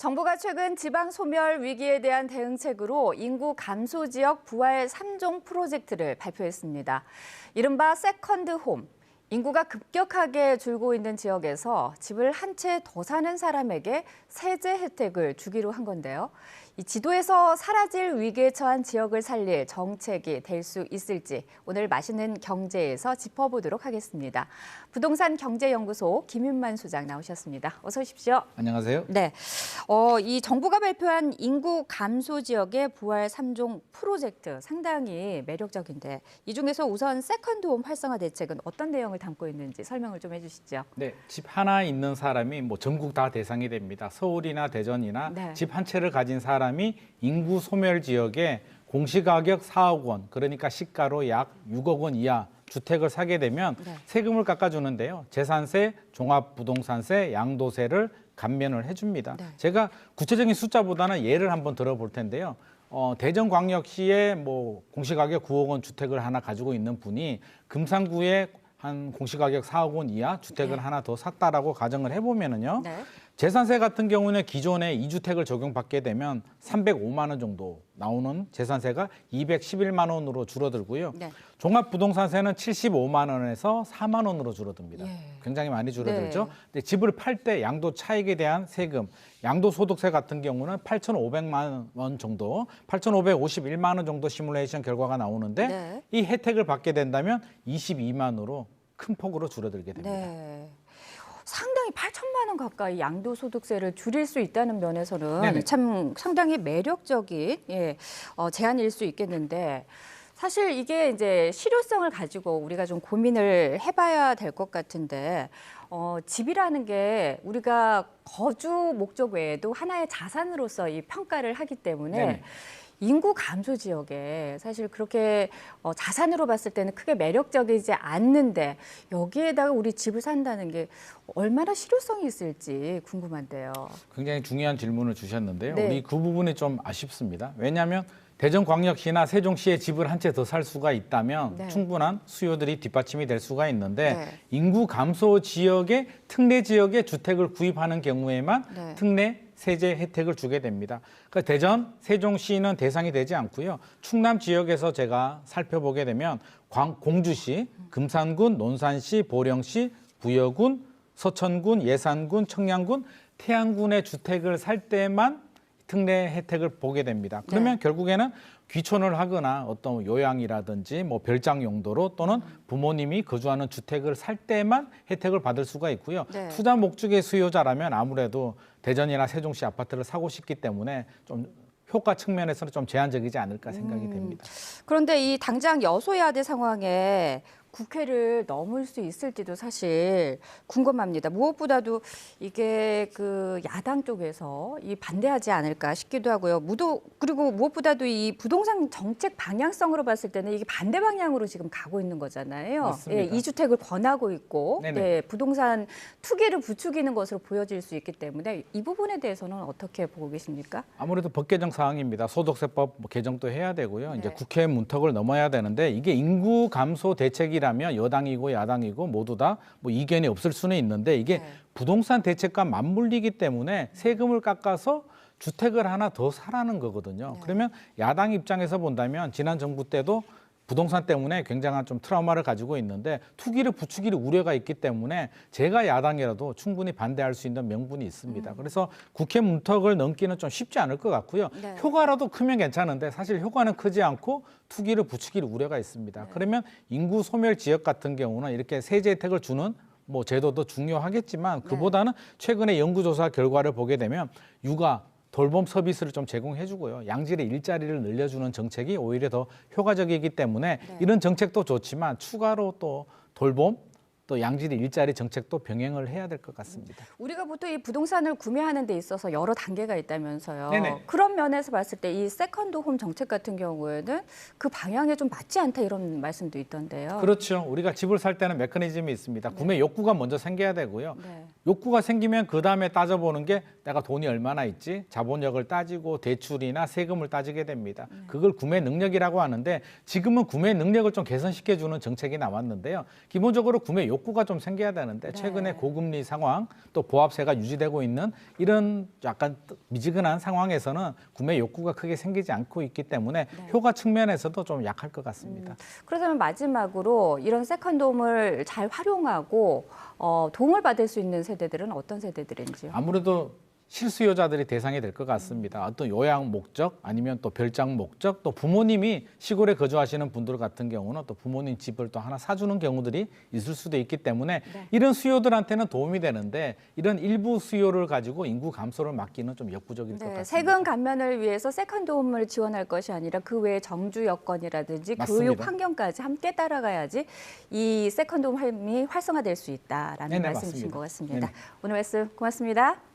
정부가 최근 지방 소멸 위기에 대한 대응책으로 인구 감소 지역 부활 3종 프로젝트를 발표했습니다. 이른바 세컨드 홈. 인구가 급격하게 줄고 있는 지역에서 집을 한 채 더 사는 사람에게 세제 혜택을 주기로 한 건데요. 이 지도에서 사라질 위기에 처한 지역을 살릴 정책이 될 수 있을지 오늘 맛있는 경제에서 짚어보도록 하겠습니다. 부동산 경제연구소 김윤만 소장 나오셨습니다. 어서 오십시오. 안녕하세요. 네, 이 정부가 발표한 인구 감소 지역의 부활 3종 프로젝트 상당히 매력적인데 이 중에서 우선 세컨드홈 활성화 대책은 어떤 내용을 담고 있는지 설명을 좀 해주시죠. 네, 집 하나 있는 사람이 전국 다 대상이 됩니다. 서울이나 대전이나 네. 집 한 채를 가진 사람이 인구 소멸 지역에 공시가격 4억 원, 그러니까 시가로 약 6억 원 이하 주택을 사게 되면 네. 세금을 깎아주는데요. 재산세, 종합부동산세, 양도세를 감면을 해줍니다. 네. 제가 구체적인 숫자보다는 예를 한번 들어볼 텐데요. 대전광역시에 공시가격 9억 원 주택을 하나 가지고 있는 분이 금산구에 한 공시가격 4억 원 이하 주택을 네. 하나 더 샀다라고 가정을 해보면은요. 네. 재산세 같은 경우는 기존에 2주택을 적용받게 되면 305만 원 정도 나오는 재산세가 211만 원으로 줄어들고요. 네. 종합부동산세는 75만 원에서 4만 원으로 줄어듭니다. 예. 굉장히 많이 줄어들죠. 네. 근데 집을 팔 때 양도 차익에 대한 세금, 양도소득세 같은 경우는 8,500만 원 정도, 8,551만 원 정도 시뮬레이션 결과가 나오는데 네. 이 혜택을 받게 된다면 22만 원으로 큰 폭으로 줄어들게 됩니다. 네. 상당히 8천만 원 가까이 양도소득세를 줄일 수 있다는 면에서는 네네. 참 상당히 매력적인 제안일 수 있겠는데 사실 이게 이제 실효성을 가지고 우리가 좀 고민을 해봐야 될 것 같은데 집이라는 게 우리가 거주 목적 외에도 하나의 자산으로서 이 평가를 하기 때문에 네네. 인구 감소 지역에 사실 그렇게 자산으로 봤을 때는 크게 매력적이지 않는데 여기에다가 우리 집을 산다는 게 얼마나 실효성이 있을지 궁금한데요. 굉장히 중요한 질문을 주셨는데요. 네. 우리 그 부분이 좀 아쉽습니다. 왜냐하면 대전광역시나 세종시에 집을 한 채 더 살 수가 있다면 네. 충분한 수요들이 뒷받침이 될 수가 있는데 네. 인구 감소 지역의 특례 지역에 주택을 구입하는 경우에만 네. 특례 세제 혜택을 주게 됩니다. 그러니까 대전, 세종시는 대상이 되지 않고요. 충남 지역에서 제가 살펴보게 되면 공주시, 금산군, 논산시, 보령시, 부여군, 서천군, 예산군, 청량군, 태안군의 주택을 살 때만 특례 혜택을 보게 됩니다. 그러면 결국에는 귀촌을 하거나 어떤 요양이라든지 별장 용도로 또는 부모님이 거주하는 주택을 살 때만 혜택을 받을 수가 있고요. 네. 투자 목적의 수요자라면 아무래도 대전이나 세종시 아파트를 사고 싶기 때문에 좀 효과 측면에서는 좀 제한적이지 않을까 생각이 됩니다. 그런데 이 당장 여소야대 상황에 국회를 넘을 수 있을지도 사실 궁금합니다. 무엇보다도 이게 그 야당 쪽에서 이 반대하지 않을까 싶기도 하고요. 그리고 무엇보다도 이 부동산 정책 방향성으로 봤을 때는 이게 반대 방향으로 지금 가고 있는 거잖아요. 맞습니다. 예, 이주택을 권하고 있고 네네. 부동산 투기를 부추기는 것으로 보여질 수 있기 때문에 이 부분에 대해서는 어떻게 보고 계십니까? 아무래도 법 개정 사항입니다. 소득세법 개정도 해야 되고요. 네. 이제 국회 문턱을 넘어야 되는데 이게 인구 감소 대책이라면 여당이고 야당이고 모두 다 이견이 없을 수는 있는데 이게 네. 부동산 대책과 맞물리기 때문에 세금을 깎아서 주택을 하나 더 사라는 거거든요. 네. 그러면 야당 입장에서 본다면 지난 정부 때도 부동산 때문에 굉장한 좀 트라우마를 가지고 있는데 투기를 부추길 우려가 있기 때문에 제가 야당이라도 충분히 반대할 수 있는 명분이 있습니다. 그래서 국회 문턱을 넘기는 좀 쉽지 않을 것 같고요. 네. 효과라도 크면 괜찮은데 사실 효과는 크지 않고 투기를 부추길 우려가 있습니다. 그러면 인구 소멸 지역 같은 경우는 이렇게 세제 혜택을 주는 제도도 중요하겠지만 그보다는 최근에 연구조사 결과를 보게 되면 육아 돌봄 서비스를 좀 제공해주고요. 양질의 일자리를 늘려주는 정책이 오히려 더 효과적이기 때문에 이런 정책도 좋지만 추가로 또 돌봄, 또 양질의 일자리 정책도 병행을 해야 될 것 같습니다. 우리가 보통 이 부동산을 구매하는 데 있어서 여러 단계가 있다면서요. 네네. 그런 면에서 봤을 때 이 세컨드 홈 정책 같은 경우에는 그 방향에 좀 맞지 않다 이런 말씀도 있던데요. 그렇죠. 우리가 집을 살 때는 메커니즘이 있습니다. 구매 욕구가 먼저 생겨야 되고요. 네. 욕구가 생기면 그 다음에 따져보는 게 내가 돈이 얼마나 있지? 자본력을 따지고 대출이나 세금을 따지게 됩니다. 그걸 구매 능력이라고 하는데 지금은 구매 능력을 좀 개선시켜주는 정책이 나왔는데요. 기본적으로 구매 욕구가 좀 생겨야 되는데 네. 최근에 고금리 상황 또 보합세가 유지되고 있는 이런 약간 미지근한 상황에서는 구매 욕구가 크게 생기지 않고 있기 때문에 네. 효과 측면에서도 좀 약할 것 같습니다. 그렇다면 마지막으로 이런 세컨드홈을 잘 활용하고 도움을 받을 수 있는 세대들은 어떤 세대들인지요? 아무래도 실수요자들이 대상이 될 것 같습니다. 어떤 요양 목적 아니면 또 별장 목적 또 부모님이 시골에 거주하시는 분들 같은 경우는 또 부모님 집을 또 하나 사주는 경우들이 있을 수도 있기 때문에 네. 이런 수요들한테는 도움이 되는데 이런 일부 수요를 가지고 인구 감소를 막기는 좀 역부족일 것 네, 같습니다. 세금 감면을 위해서 세컨드홈을 지원할 것이 아니라 그 외에 정주 여건이라든지 맞습니다. 교육 환경까지 함께 따라가야지 이 세컨드홈이 활성화될 수 있다라는 네네, 말씀이신 맞습니다. 것 같습니다. 네네. 오늘 말씀 고맙습니다.